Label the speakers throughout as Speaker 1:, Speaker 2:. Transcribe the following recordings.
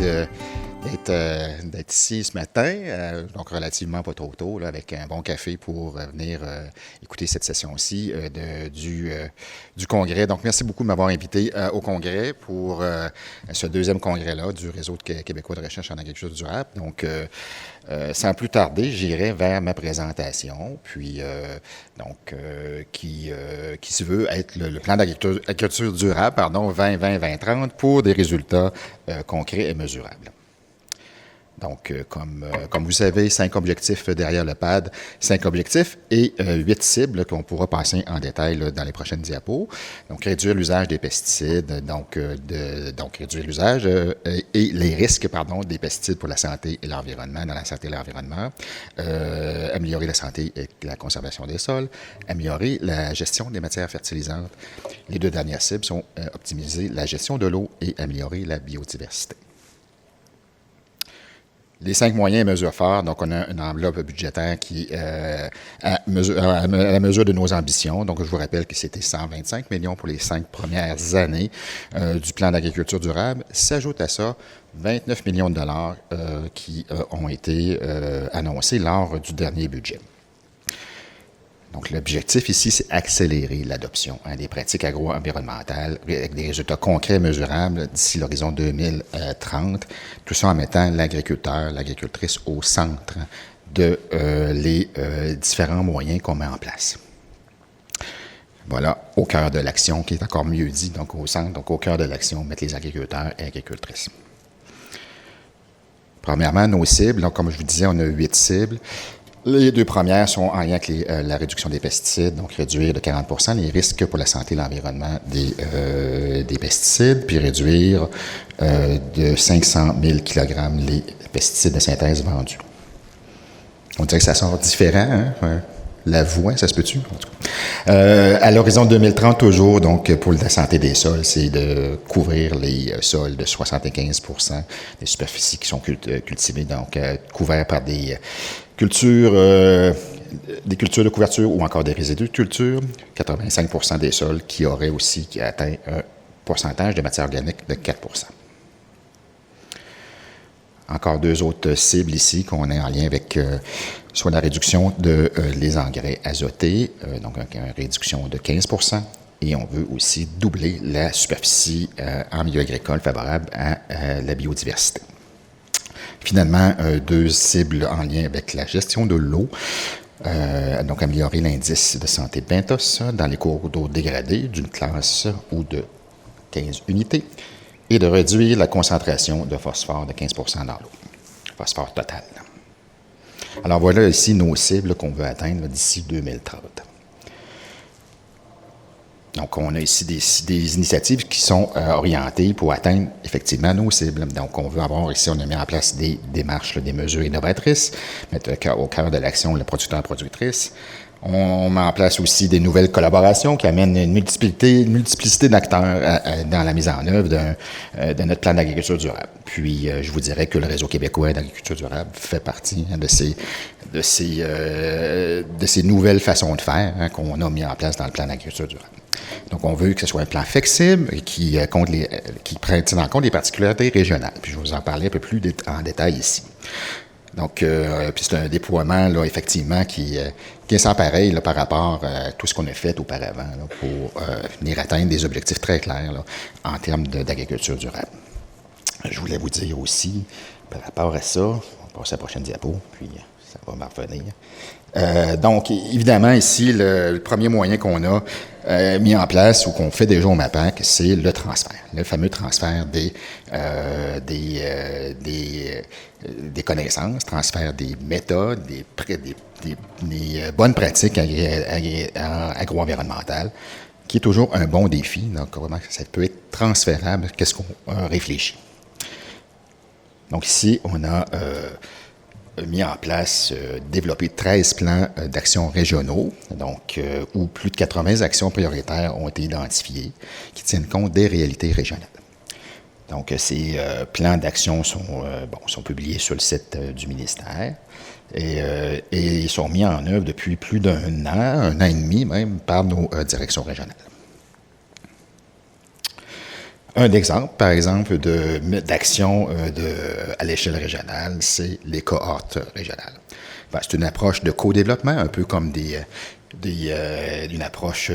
Speaker 1: d'être ici ce matin, donc relativement pas trop tôt, là, avec un bon café pour venir écouter cette session-ci du congrès. Donc, merci beaucoup de m'avoir invité au congrès pour ce deuxième congrès-là du Réseau québécois de recherche en agriculture durable. Donc, sans plus tarder, j'irai vers ma présentation, puis qui se veut être le plan d'agriculture durable, 2020-2030 pour des résultats concrets et mesurables. Donc, comme vous savez, 5 objectifs derrière le pad, 5 objectifs et 8 cibles qu'on pourra passer en détail là, dans les prochaines diapos. Donc, réduire l'usage des pesticides, donc réduire l'usage et les risques, des pesticides pour la santé et l'environnement, dans la santé et l'environnement, améliorer la santé et la conservation des sols, améliorer la gestion des matières fertilisantes. Les 2 dernières cibles sont optimiser la gestion de l'eau et améliorer la biodiversité. Les 5 moyens et mesures phares, donc on a une enveloppe budgétaire qui est à la mesure de nos ambitions. Donc je vous rappelle que c'était 125 millions pour les 5 premières années du plan d'agriculture durable. S'ajoute à ça 29 millions de dollars qui ont été annoncés lors du dernier budget. Donc, l'objectif ici, c'est accélérer l'adoption des pratiques agro-environnementales avec des résultats concrets et mesurables d'ici l'horizon 2030, tout ça en mettant l'agriculteur, l'agricultrice au centre de les différents moyens qu'on met en place. Voilà, au cœur de l'action, qui est encore mieux dit, donc au centre, donc au cœur de l'action, mettre les agriculteurs et agricultrices. Premièrement, nos cibles, donc comme je vous disais, on a 8 cibles. Les 2 premières sont en lien avec la réduction des pesticides, donc réduire de 40 % les risques pour la santé et l'environnement des pesticides, puis réduire de 500 000 kg les pesticides de synthèse vendus. On dirait que ça sort différent, hein? La voix, ça se peut-tu? À l'horizon 2030, toujours, donc, pour la santé des sols, c'est de couvrir les sols de 75 % des superficies qui sont cultivées, donc couverts par des cultures de couverture ou encore des résidus de culture, 85 % des sols qui atteint un pourcentage de matière organique de 4 %. Encore 2 autres cibles ici qu'on a en lien avec soit la réduction de les engrais azotés, donc une réduction de 15 %, et on veut aussi doubler la superficie en milieu agricole favorable à la biodiversité. Finalement, 2 cibles en lien avec la gestion de l'eau, donc améliorer l'indice de santé de Bentos dans les cours d'eau dégradés d'une classe ou de 15 unités, et de réduire la concentration de phosphore de 15 % dans l'eau, phosphore total. Alors voilà ici nos cibles qu'on veut atteindre d'ici 2030. Donc on a ici des initiatives qui sont orientées pour atteindre effectivement nos cibles. Donc on veut avoir ici, on a mis en place des démarches, des mesures innovatrices, mettre au cœur de l'action le producteur-productrice. On met en place aussi des nouvelles collaborations qui amènent une multiplicité d'acteurs dans la mise en œuvre de notre plan d'agriculture durable. Puis, je vous dirais que le Réseau québécois d'agriculture durable fait partie de ces nouvelles façons de faire qu'on a mis en place dans le plan d'agriculture durable. Donc, on veut que ce soit un plan flexible et qui prenne en compte les particularités régionales. Puis, je vais vous en parler un peu plus en détail ici. Donc, puis c'est un déploiement, là, effectivement, qui est sans pareil là, par rapport à tout ce qu'on a fait auparavant là, pour venir atteindre des objectifs très clairs là, en termes d'agriculture durable. Je voulais vous dire aussi, par rapport à ça, on va passer à la prochaine diapo, puis ça va m'en revenir. Donc, évidemment, ici, le premier moyen qu'on a mis en place ou qu'on fait déjà au MAPAC, c'est le transfert, le fameux transfert des connaissances, transfert des méthodes, des bonnes pratiques agro-environnementales, qui est toujours un bon défi. Donc, comment ça peut être transférable, qu'est-ce qu'on réfléchit. Donc ici, on a mis en place, développé 13 plans d'action régionaux, donc où plus de 80 actions prioritaires ont été identifiées qui tiennent compte des réalités régionales. Donc, ces plans d'action sont publiés sur le site du ministère et ils sont mis en œuvre depuis plus d'un an et demi même, par nos directions régionales. Un exemple, par exemple, d'action à l'échelle régionale, c'est les cohortes régionales. Ben, c'est une approche de co-développement, un peu comme une approche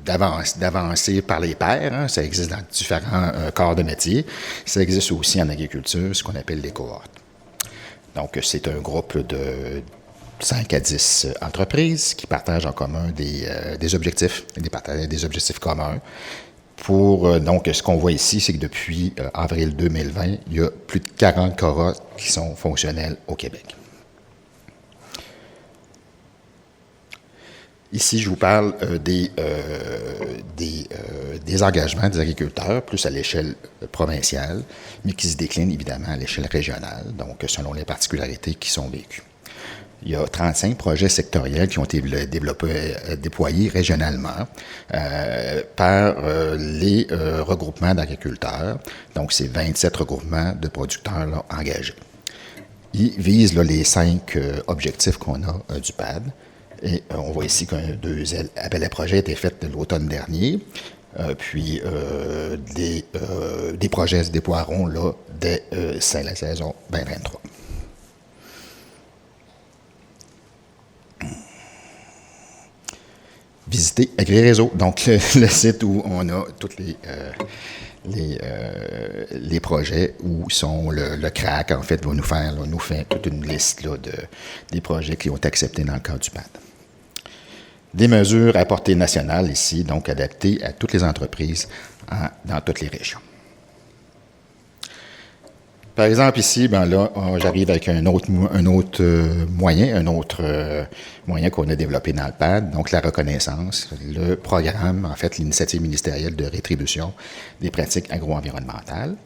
Speaker 1: d'avancer par les pairs. Hein. Ça existe dans différents corps de métier. Ça existe aussi en agriculture, ce qu'on appelle les cohortes. Donc, c'est un groupe de 5 à 10 entreprises qui partagent en commun des objectifs, des objectifs communs. Donc, ce qu'on voit ici, c'est que depuis avril 2020, il y a plus de 40 cohortes qui sont fonctionnelles au Québec. Ici, je vous parle des engagements des agriculteurs, plus à l'échelle provinciale, mais qui se déclinent évidemment à l'échelle régionale, donc selon les particularités qui sont vécues. Il y a 35 projets sectoriels qui ont été déployés régionalement par les regroupements d'agriculteurs. Donc, c'est 27 regroupements de producteurs là, engagés. Ils visent là, les 5 objectifs qu'on a du PAD. Et on voit ici qu'un appel à projet a été fait l'automne dernier. Puis des projets se déploieront là, dès la saison 2023. Visiter AgriRéseau, donc le site où on a tous les projets, où sont le CRAC, en fait, nous fait toute une liste là, des projets qui ont été acceptés dans le cadre du PAD. Des mesures à portée nationale ici, donc adaptées à toutes les entreprises dans toutes les régions. Par exemple, ici, j'arrive avec un autre moyen qu'on a développé dans le PAD, donc la reconnaissance, le programme, en fait, l'initiative ministérielle de rétribution des pratiques agro-environnementales.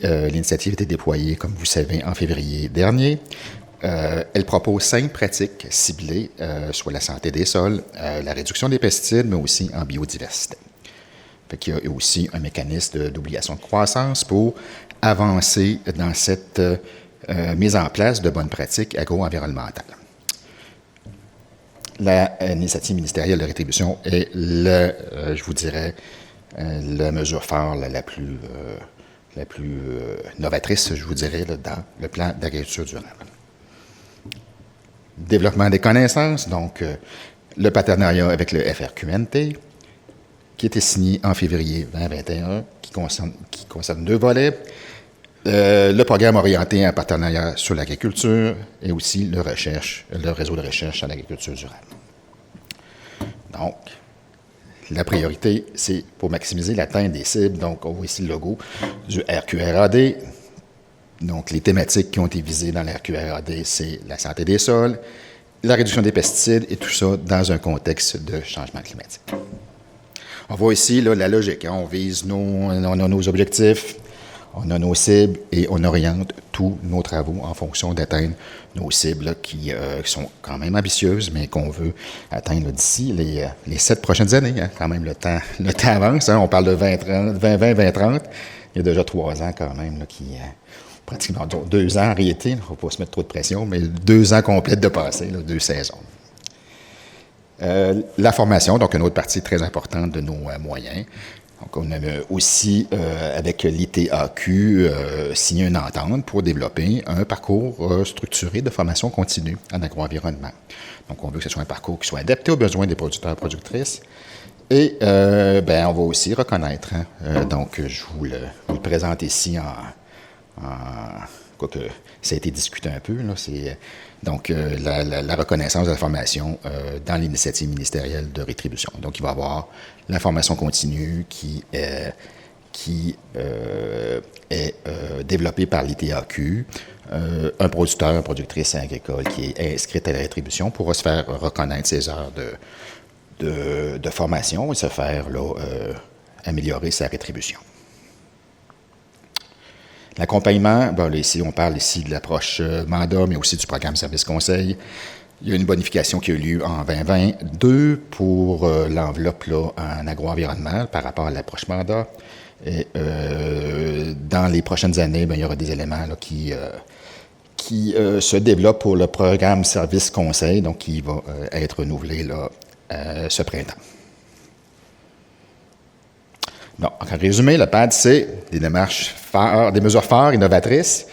Speaker 1: L'initiative a été déployée, comme vous savez, en février dernier. Elle propose 5 pratiques ciblées sur la santé des sols, la réduction des pesticides, mais aussi en biodiversité. Il y a aussi un mécanisme d'obligation de croissance pour avancer dans cette mise en place de bonnes pratiques agro-environnementales. L'initiative ministérielle de rétribution est, je vous dirais, la mesure phare la plus novatrice, je vous dirais, là, dans le plan d'agriculture durable. Développement des connaissances, donc le partenariat avec le FRQNT, qui était signé en février 2021, qui concerne 2 volets. Le programme orienté en partenariat sur l'agriculture et aussi le réseau de recherche en agriculture durable. Donc, la priorité, c'est pour maximiser l'atteinte des cibles. Donc, on voit ici le logo du RQRAD. Donc, les thématiques qui ont été visées dans le RQRAD, c'est la santé des sols, la réduction des pesticides et tout ça dans un contexte de changement climatique. On voit ici là, la logique. Hein? On a nos objectifs, on a nos cibles et on oriente tous nos travaux en fonction d'atteindre nos cibles là, qui sont quand même ambitieuses, mais qu'on veut atteindre d'ici les 7 prochaines années. Hein? Quand même, le temps avance. Hein? On parle de 2020-2030. Il y a déjà 3 ans quand même là, pratiquement 2 ans en réalité. Il ne faut pas se mettre trop de pression, mais 2 ans complètes de passé, 2 saisons. La formation, donc une autre partie très importante de nos moyens. Donc, on a aussi, avec l'ITAQ, signé une entente pour développer un parcours structuré de formation continue en agro-environnement. Donc, on veut que ce soit un parcours qui soit adapté aux besoins des producteurs et productrices. Et on va aussi reconnaître, hein, donc je vous le présente ici quoique ça a été discuté un peu, là, c'est donc la reconnaissance de la formation dans l'initiative ministérielle de rétribution. Donc, il va y avoir la formation continue qui est développée par l'ITAQ, un producteur, une productrice agricole qui est inscrite à la rétribution pourra se faire reconnaître ses heures de formation et se faire là, améliorer sa rétribution. L'accompagnement, ici, on parle ici de l'approche mandat, mais aussi du programme service-conseil. Il y a une bonification qui a eu lieu en 2022 pour l'enveloppe là, en agro-environnement par rapport à l'approche mandat. Et dans les prochaines années, il y aura des éléments là, qui se développent pour le programme service-conseil, donc qui va être renouvelé là, ce printemps. Donc, en résumé, le PAD, c'est des démarches phares, des mesures phares, innovatrices,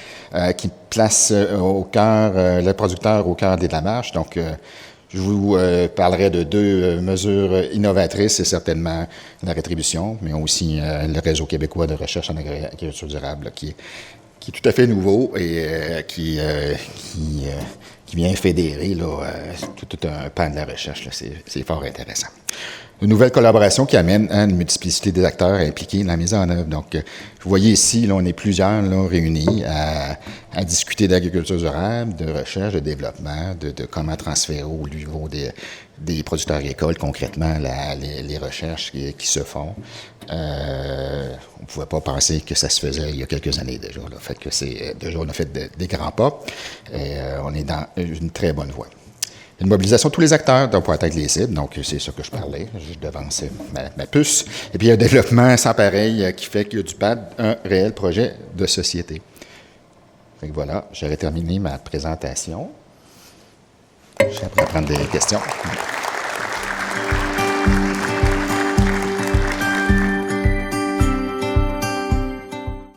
Speaker 1: qui placent au cœur, le producteur au cœur des démarches. Donc, je vous parlerai de deux mesures innovatrices, c'est certainement la rétribution, mais aussi le Réseau québécois de recherche en agriculture durable, qui est tout à fait nouveau et qui vient fédérer là, tout un pan de la recherche. C'est fort intéressant. Une nouvelle collaboration qui amène une multiplicité des acteurs impliqués dans la mise en œuvre. Donc, vous voyez ici, là, on est plusieurs là, réunis à discuter d'agriculture durable, de recherche, de développement, de comment transférer au niveau des producteurs agricoles concrètement les recherches qui se font. On ne pouvait pas penser que ça se faisait il y a quelques années déjà. Là. Fait que déjà, on a fait des grands pas et on est dans une très bonne voie. Une mobilisation de tous les acteurs pour atteindre les cibles, donc c'est ça que je parlais, je devance ma puce. Et puis, il y a un développement sans pareil qui fait qu'il y a du PAD, un réel projet de société. Fait que voilà, j'aurais terminé ma présentation. Je suis prêt à prendre des questions.